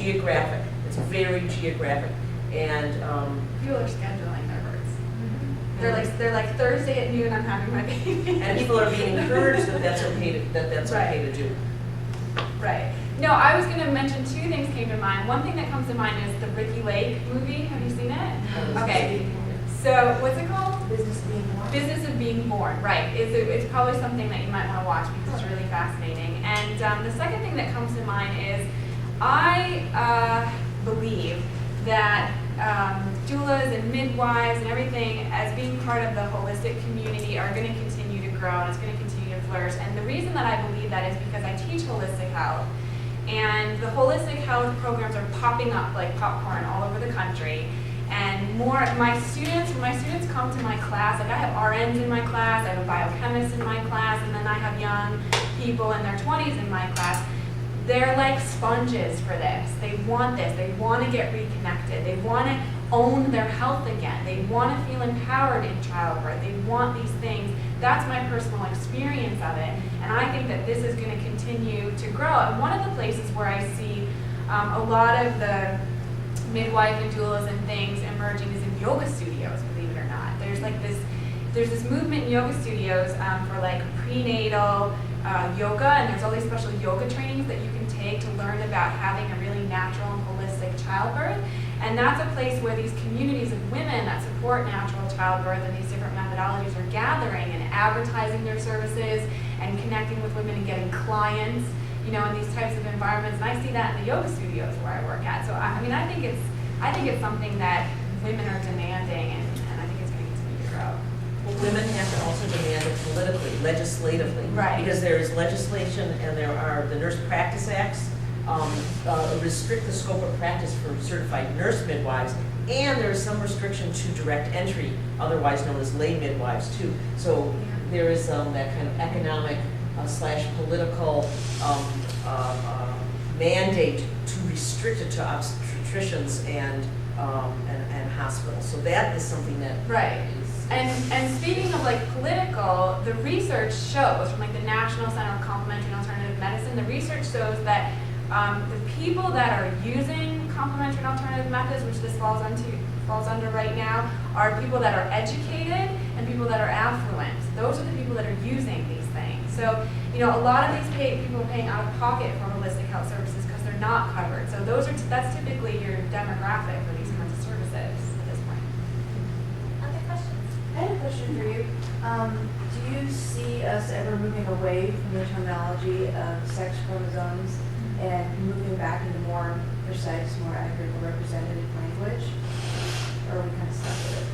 geographic. It's very geographic. And people are scheduling their births. They're like Thursday at noon, I'm having my baby. and people are being encouraged that that's okay Right. to do. Right. No, I was going to mention two things came to mind. One thing that comes to mind is the Ricky Lake movie. Have you seen it? Okay. So what's it called? Business of Being Born. Business of Being Born. Right. It's probably something that you might want to watch because it's really fascinating. And the second thing that comes to mind is I believe that doulas and midwives and everything as being part of the holistic community are going to continue to grow and it's going to continue to flourish. And the reason that I believe that is because I teach holistic health. And the holistic health programs are popping up like popcorn all over the country. And when my students come to my class, like I have RNs in my class, I have a biochemist in my class, and then I have young people in their 20s in my class. They're like sponges for this. They want this. They want to get reconnected. They want to own their health again. They want to feel empowered in childbirth. They want these things. That's my personal experience of it. And I think that this is going to continue to grow. And one of the places where I see a lot of the midwife and doulas and things emerging is in yoga studios, believe it or not. There's this movement in yoga studios for like prenatal yoga, and there's all these special yoga trainings that you can take to learn about having a really natural and holistic childbirth. And that's a place where these communities of women that support natural childbirth and these different methodologies are gathering and advertising their services and connecting with women and getting clients, you know, in these types of environments. And I see that in the yoga studios where I work at. So I mean, I think it's something that women are demanding, and I think it's going to continue to grow. Well, women have to also demand it politically, legislatively. Right. Because there is legislation and there are the Nurse Practice Acts restrict the scope of practice for certified nurse midwives, and there is some restriction to direct entry, otherwise known as lay midwives too. So there is that kind of economic / political mandate to restrict it to obstetricians and hospitals. So that is something that Right. And speaking of like political, the research shows from like the National Center of Complementary and Alternative Medicine, the research shows that the people that are using complementary and alternative methods, which this falls under right now, are people that are educated and people that are affluent. Those are the people that are using these things. So, you know, a lot of these people are paying out of pocket for holistic health services because they're not covered. So that's typically your demographic for these kinds of services at this point. Other questions? I had a question for you. Do you see us ever moving away from the terminology of sex chromosomes and moving back into more precise, more accurate, more representative language? Or are we kind of stuck with it?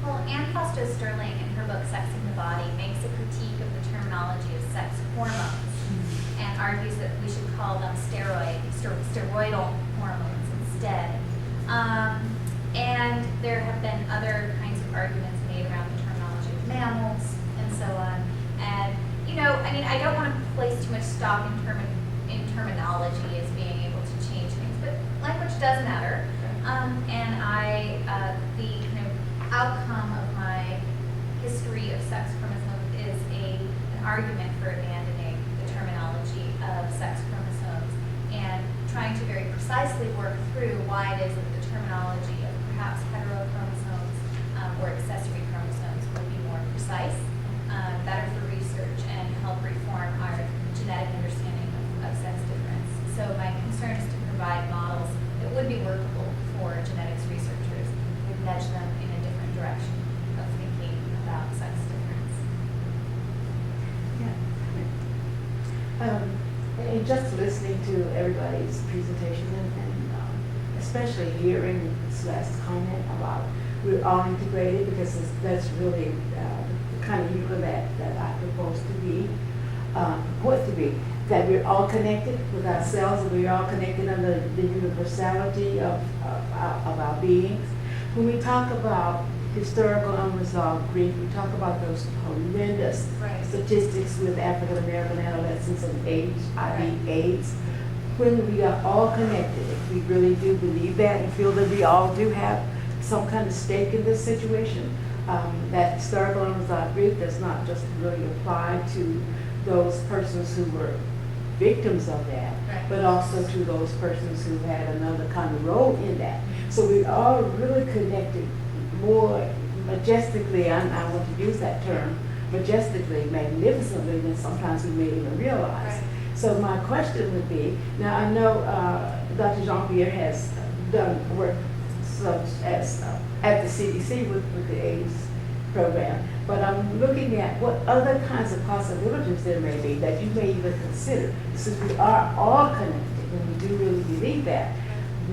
Well, Ann Foster Sterling, in her book Sexing the Body, makes a critique of the terminology of sex hormones and argues that we should call them steroidal hormones instead. And there have been other kinds of arguments made around the terminology of mammals and so on. And, you know, I mean, I don't want to place too much stock in terminology as being able to change things, but language does matter. And the kind of outcome of my history of sex chromosomes is an argument for abandoning the terminology of sex chromosomes and trying to very precisely work through why it is that the terminology of perhaps heterochromosomes or accessory chromosomes will be more precise, better for research, and help reform our genetic understanding of sex difference. So my concern is to provide models that would be workable for genetics researchers, would nudge them in a different direction of thinking about sex difference. And just listening to everybody's presentation and especially hearing this last comment about we're all integrated, because that's really the kind of people that I propose to be, what to be, that we're all connected with ourselves and we're all connected under the universality of our beings. When we talk about historical unresolved grief, we talk about those horrendous statistics with African American adolescents and HIV/AIDS. When we are all connected, if we really do believe that and feel that we all do have some kind of stake in this situation, that historical unresolved grief does not just really apply to those persons who were victims of that, Right. but also to those persons who had another kind of role in that. So we all really connected more majestically, I want to use that term, majestically, magnificently than sometimes we may even realize. Right. So my question would be, now I know Dr. Jean-Pierre has done work such as at the CDC with the AIDS program, but I'm looking at what other kinds of possibilities there may be that you may even consider, since we are all connected, and we do really believe that.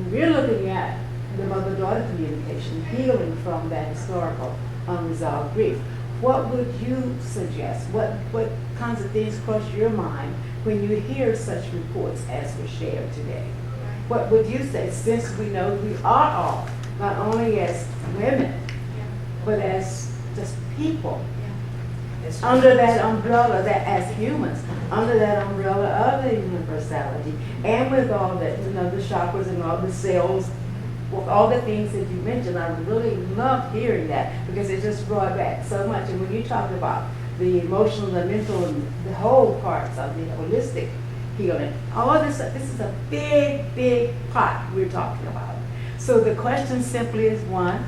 We're looking at the mother-daughter communication, healing from that historical unresolved grief. What would you suggest? What kinds of things cross your mind when you hear such reports as were shared today? What would you say, since we know we are all, not only as women, but as just people, It's- under that umbrella, that as humans, under that umbrella of the universality, and with all that, the chakras and all the cells, with all the things that you mentioned, I really loved hearing that because it just brought back so much. And when you talk about the emotional, the mental, and the whole parts of the holistic healing, all of this is a big, big pot we're talking about. So the question simply is one,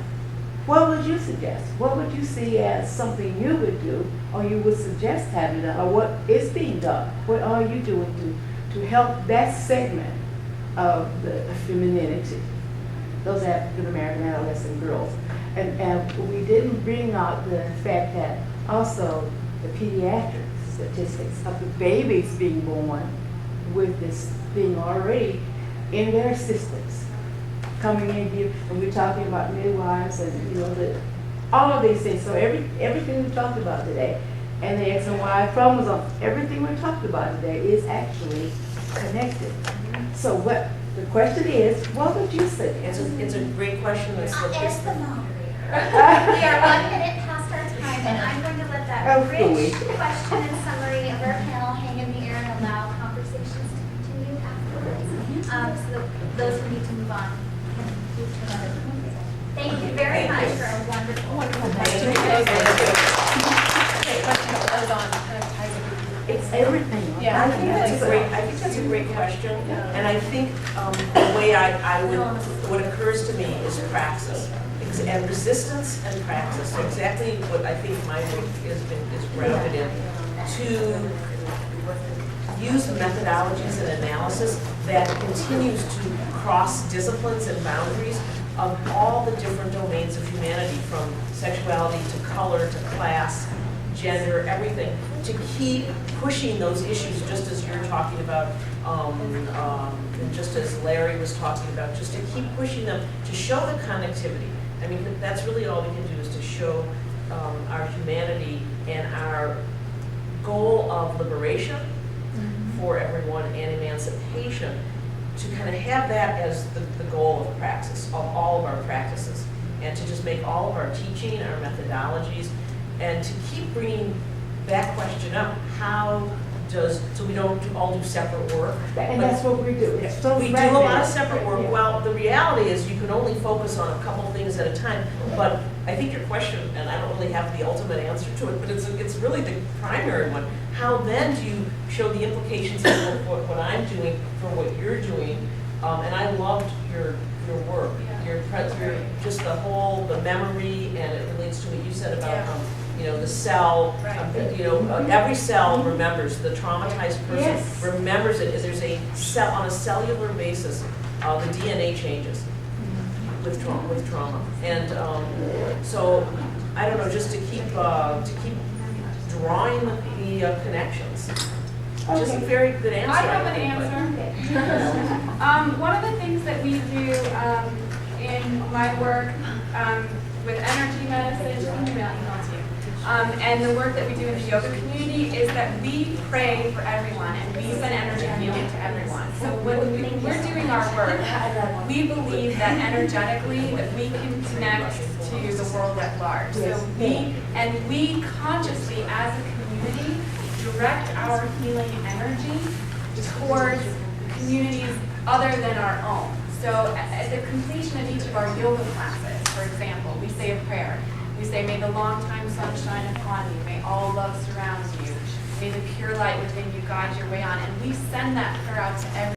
what would you suggest? What would you see as something you would do, or you would suggest having done, or what is being done? What are you doing to help that segment of the femininity, those African American adolescent girls? And we didn't bring out the fact that also the pediatric statistics of the babies being born with this being already in their systems, coming in here, and we're talking about midwives and all of these things. So everything we talked about today, and the X and Y chromosomes, everything we talked about today is actually connected. So what the question is, what would you say? It's a great question. That's I'll what ask the this. moderator. We are 1 minute past our time, and I'm going to let that Oh, rich please. question and summary of our panel hang in the air and allow conversations to continue afterwards. So those who need to move on can move to another conversation. Thank you very much for a wonderful It's everything. Yeah, I think that's a great question, and I think the way what occurs to me is praxis, and resistance and praxis. So exactly what I think my work is grounded in, to use methodologies and analysis that continues to cross disciplines and boundaries of all the different domains of humanity, from sexuality to color to class, gender, everything, to keep pushing those issues, just as you're talking about, and just as Larry was talking about, just to keep pushing them, to show the connectivity. I mean, that's really all we can do, is to show our humanity and our goal of liberation for everyone and emancipation, to kind of have that as the goal of praxis, of all of our practices, and to just make all of our teaching, our methodologies, and to keep bringing that question up, so we don't all do separate work. And that's what we do. It's so We do a lot of fragmented. separate work. Yeah. Well, the reality is you can only focus on a couple things at a time. But I think your question, and I don't really have the ultimate answer to it, but it's really the primary one. How then do you show the implications of what I'm doing for what you're doing? And I loved your work, your just the memory, and it relates to what you said about the cell. Every cell remembers. The traumatized person Yes. remembers it. There's a cell on a cellular basis. The DNA changes with trauma, and so I don't know. Just to keep drawing the connections. Just a very good answer. I have an think, but- answer. One of the things that we do in my work with energy medicine, and the work that we do in the yoga community is that we pray for everyone and we send energy healing to everyone. So when we're doing our work, we believe that energetically that we can connect to the world at large. So we consciously as a community direct our healing energy towards communities other than our own. So at the completion of each of our yoga classes, for example, we say a prayer. We say, may the long time sun shine upon you, may all love surround you. may the pure light within you guide your way on. And we send that prayer out to every